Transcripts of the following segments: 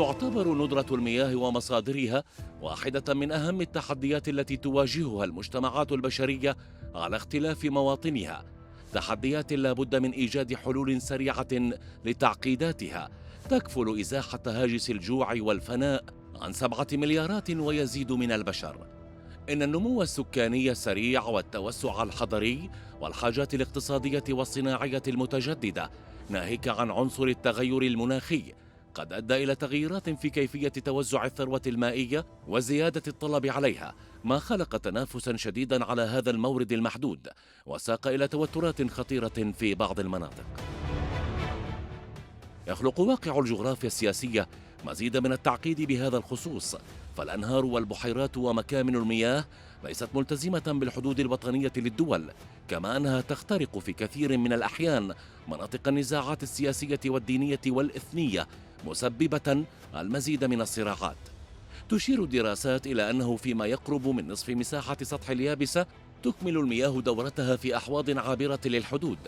تعتبر ندرة المياه ومصادرها واحدة من أهم التحديات التي تواجهها المجتمعات البشرية على اختلاف مواطنها، تحديات لا بد من إيجاد حلول سريعة لتعقيداتها تكفل إزاحة هاجس الجوع والفناء عن 7 مليارات ويزيد من البشر. إن النمو السكاني السريع والتوسع الحضري والحاجات الاقتصادية والصناعية المتجددة، ناهيك عن عنصر التغير المناخي، قد أدى إلى تغييرات في كيفية توزع الثروة المائية وزيادة الطلب عليها، ما خلق تنافسا شديدا على هذا المورد المحدود وساق إلى توترات خطيرة في بعض المناطق. يخلق واقع الجغرافيا السياسية مزيد من التعقيد بهذا الخصوص، فالأنهار والبحيرات ومكامن المياه ليست ملتزمة بالحدود الوطنية للدول، كما أنها تخترق في كثير من الأحيان مناطق النزاعات السياسية والدينية والإثنية، مسببة المزيد من الصراعات. تشير الدراسات إلى أنه فيما يقرب من نصف مساحة سطح اليابسة تكمل المياه دورتها في أحواض عابرة للحدود،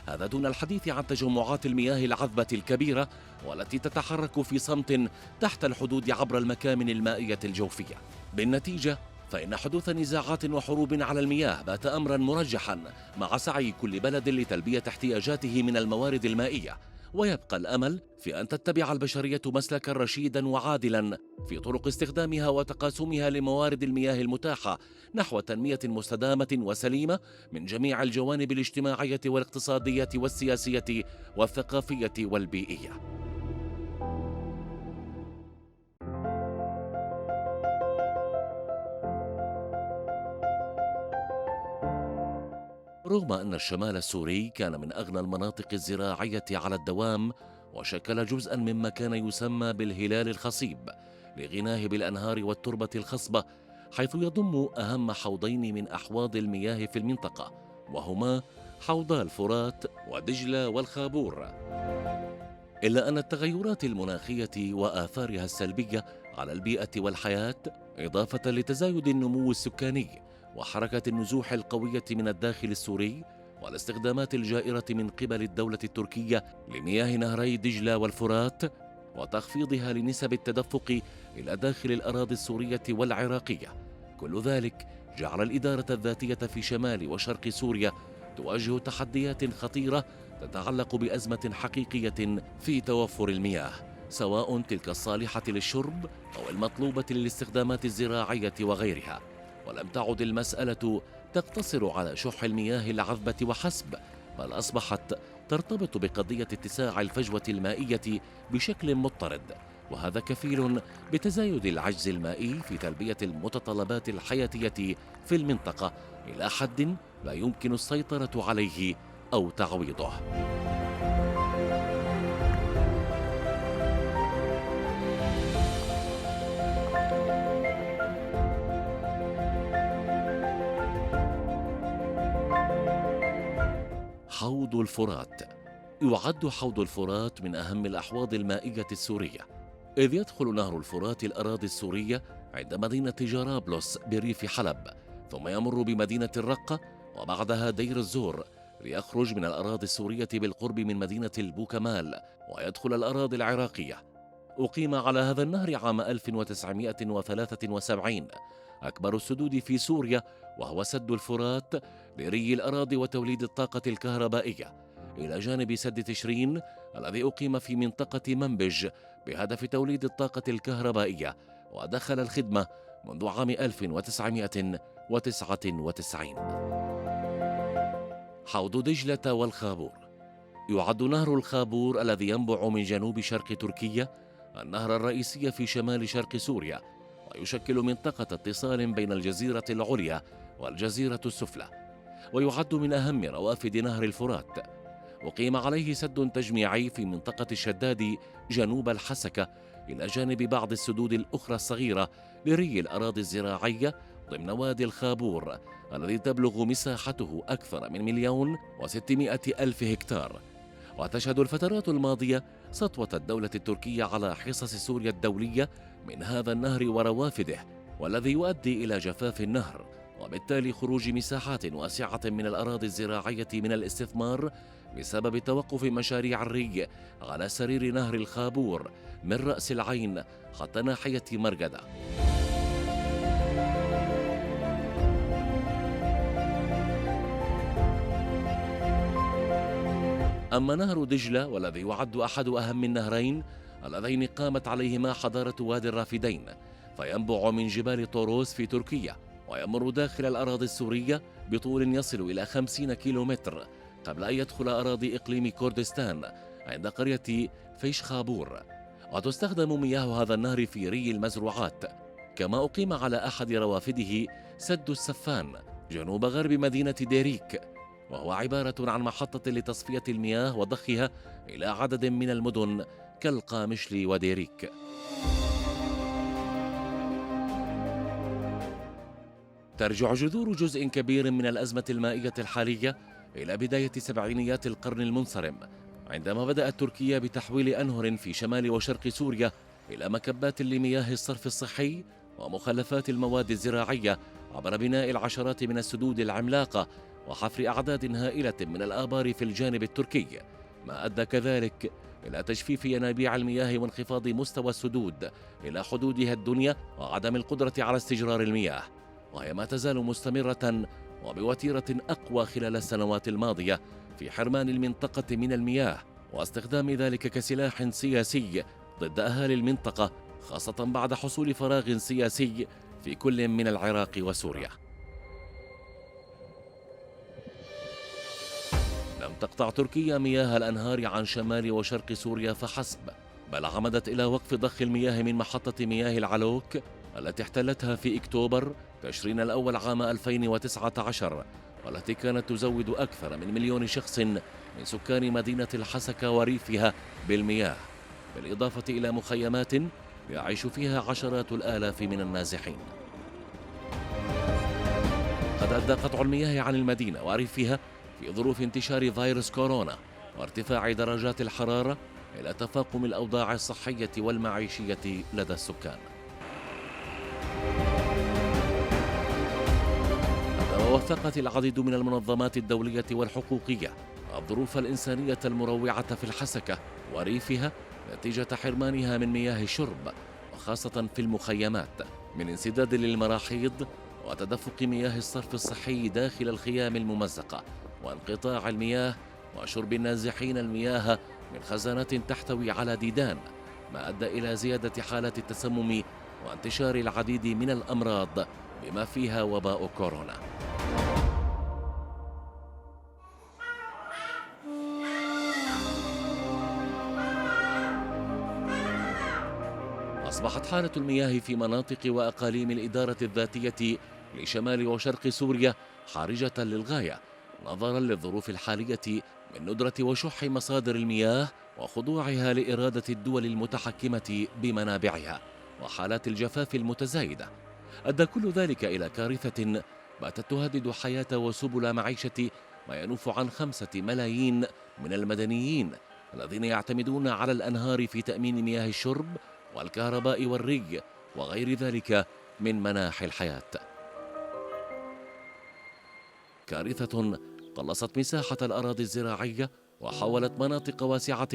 هذا دون الحديث عن تجمعات المياه العذبة الكبيرة والتي تتحرك في صمت تحت الحدود عبر المكامن المائية الجوفية. بالنتيجة فإن حدوث نزاعات وحروب على المياه بات أمرا مرجحا مع سعي كل بلد لتلبية احتياجاته من الموارد المائية، ويبقى الأمل في أن تتبع البشرية مسلكا رشيدا وعادلا في طرق استخدامها وتقاسمها لموارد المياه المتاحة نحو تنمية مستدامة وسليمة من جميع الجوانب الاجتماعية والاقتصادية والسياسية والثقافية والبيئية. رغم أن الشمال السوري كان من أغنى المناطق الزراعية على الدوام، وشكل جزءاً مما كان يسمى بالهلال الخصيب لغناه بالأنهار والتربة الخصبة، حيث يضم أهم حوضين من أحواض المياه في المنطقة، وهما حوضا الفرات ودجلة والخابور. إلا أن التغيرات المناخية وآثارها السلبية على البيئة والحياة، إضافة لتزايد النمو السكاني وحركة النزوح القوية من الداخل السوري والاستخدامات الجائرة من قبل الدولة التركية لمياه نهري دجلة والفرات وتخفيضها لنسب التدفق إلى داخل الأراضي السورية والعراقية، كل ذلك جعل الإدارة الذاتية في شمال وشرق سوريا تواجه تحديات خطيرة تتعلق بأزمة حقيقية في توفر المياه، سواء تلك الصالحة للشرب أو المطلوبة للاستخدامات الزراعية وغيرها. ولم تعد المسألة تقتصر على شح المياه العذبة وحسب، بل أصبحت ترتبط بقضية اتساع الفجوة المائية بشكل مضطرد، وهذا كفيل بتزايد العجز المائي في تلبية المتطلبات الحياتية في المنطقة إلى حد لا يمكن السيطرة عليه أو تعويضه. حوض الفرات. يعد حوض الفرات من أهم الأحواض المائية السورية، إذ يدخل نهر الفرات الأراضي السورية عند مدينة جرابلس بريف حلب، ثم يمر بمدينة الرقة وبعدها دير الزور، ليخرج من الأراضي السورية بالقرب من مدينة البوكمال ويدخل الأراضي العراقية. أقيم على هذا النهر عام 1973 أكبر السدود في سوريا، وهو سد الفرات لري الأراضي وتوليد الطاقة الكهربائية، إلى جانب سد تشرين الذي أقيم في منطقة منبج بهدف توليد الطاقة الكهربائية، ودخل الخدمة منذ عام 1999. حوض دجلة والخابور. يعد نهر الخابور الذي ينبع من جنوب شرق تركيا النهر الرئيسي في شمال شرق سوريا، ويشكل منطقة اتصال بين الجزيرة العليا والجزيرة السفلى، ويعد من أهم روافد نهر الفرات. أقيم عليه سد تجميعي في منطقة الشداد جنوب الحسكة، إلى جانب بعض السدود الأخرى الصغيرة لري الأراضي الزراعية ضمن وادي الخابور الذي تبلغ مساحته أكثر من 1,600,000 هكتار. وتشهد الفترات الماضية سطوة الدولة التركية على حصص سوريا الدولية من هذا النهر وروافده، والذي يؤدي إلى جفاف النهر وبالتالي خروج مساحات واسعة من الأراضي الزراعية من الاستثمار بسبب توقف مشاريع الري على سرير نهر الخابور من رأس العين حتى ناحية مرقدة. أما نهر دجلة والذي يعد أحد أهم النهرين اللذين قامت عليهما حضارة وادي الرافدين، فينبع من جبال طوروس في تركيا ويمر داخل الأراضي السورية بطول يصل إلى 50 كيلومتر قبل أن يدخل أراضي إقليم كردستان عند قرية فيشخابور. وتستخدم مياه هذا النهر في ري المزروعات، كما أقيم على أحد روافده سد السفان جنوب غرب مدينة ديريك، وهو عبارة عن محطة لتصفية المياه وضخها إلى عدد من المدن كالقامشلي وديريك. ترجع جذور جزء كبير من الأزمة المائية الحالية إلى بداية سبعينيات القرن المنصرم، عندما بدأت تركيا بتحويل أنهر في شمال وشرق سوريا إلى مكبات لمياه الصرف الصحي ومخلفات المواد الزراعية عبر بناء العشرات من السدود العملاقة وحفر أعداد هائلة من الآبار في الجانب التركي، ما أدى كذلك إلى تجفيف ينابيع المياه وانخفاض مستوى السدود إلى حدودها الدنيا وعدم القدرة على استجرار المياه، وهي ما تزال مستمرة وبوتيرة أقوى خلال السنوات الماضية في حرمان المنطقة من المياه واستخدام ذلك كسلاح سياسي ضد أهالي المنطقة، خاصة بعد حصول فراغ سياسي في كل من العراق وسوريا. لم تقطع تركيا مياه الأنهار عن شمال وشرق سوريا فحسب، بل عمدت إلى وقف ضخ المياه من محطة مياه العلوك التي احتلتها في أكتوبر تشرين الأول عام 2019، والتي كانت تزود أكثر من 1,000,000 شخص من سكان مدينة الحسكة وريفها بالمياه، بالإضافة إلى مخيمات يعيش فيها عشرات الآلاف من النازحين. قد أدى قطع المياه عن المدينة وريفها في ظروف انتشار فيروس كورونا وارتفاع درجات الحرارة إلى تفاقم الأوضاع الصحية والمعيشية لدى السكان. ووثقت العديد من المنظمات الدولية والحقوقية الظروف الإنسانية المروعة في الحسكة وريفها نتيجة حرمانها من مياه الشرب، وخاصة في المخيمات، من انسداد للمراحيض وتدفق مياه الصرف الصحي داخل الخيام الممزقة، وانقطاع المياه وشرب النازحين المياه من خزانات تحتوي على ديدان، ما أدى إلى زيادة حالات التسمم وانتشار العديد من الأمراض بما فيها وباء كورونا. أصبحت حالة المياه في مناطق وأقاليم الإدارة الذاتية لشمال وشرق سوريا حرجة للغاية، نظرا للظروف الحالية من ندرة وشح مصادر المياه وخضوعها لإرادة الدول المتحكمة بمنابعها وحالات الجفاف المتزايدة. أدى كل ذلك إلى كارثة باتت تهدد حياة وسبل معيشة ما ينوف عن 5 ملايين من المدنيين الذين يعتمدون على الأنهار في تأمين مياه الشرب والكهرباء والري وغير ذلك من مناحي الحياة. كارثة قلصت مساحة الأراضي الزراعية وحولت مناطق واسعة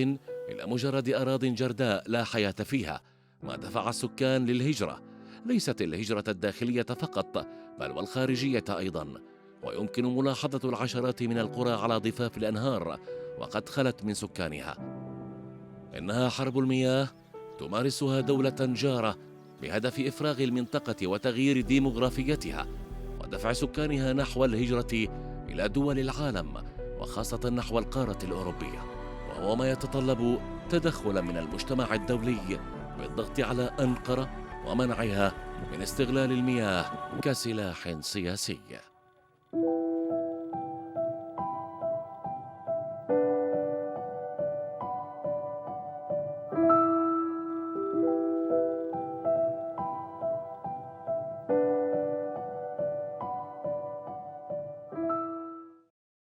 إلى مجرد أراضٍ جرداء لا حياة فيها، ما دفع السكان للهجرة، ليست الهجرة الداخلية فقط بل والخارجية أيضا. ويمكن ملاحظة العشرات من القرى على ضفاف الأنهار وقد خلت من سكانها. إنها حرب المياه تمارسها دولة جارة بهدف إفراغ المنطقة وتغيير ديموغرافيتها ودفع سكانها نحو الهجرة إلى دول العالم وخاصة نحو القارة الأوروبية، وهو ما يتطلب تدخلا من المجتمع الدولي بالضغط على أنقرة ومنعها من استغلال المياه كسلاح سياسي.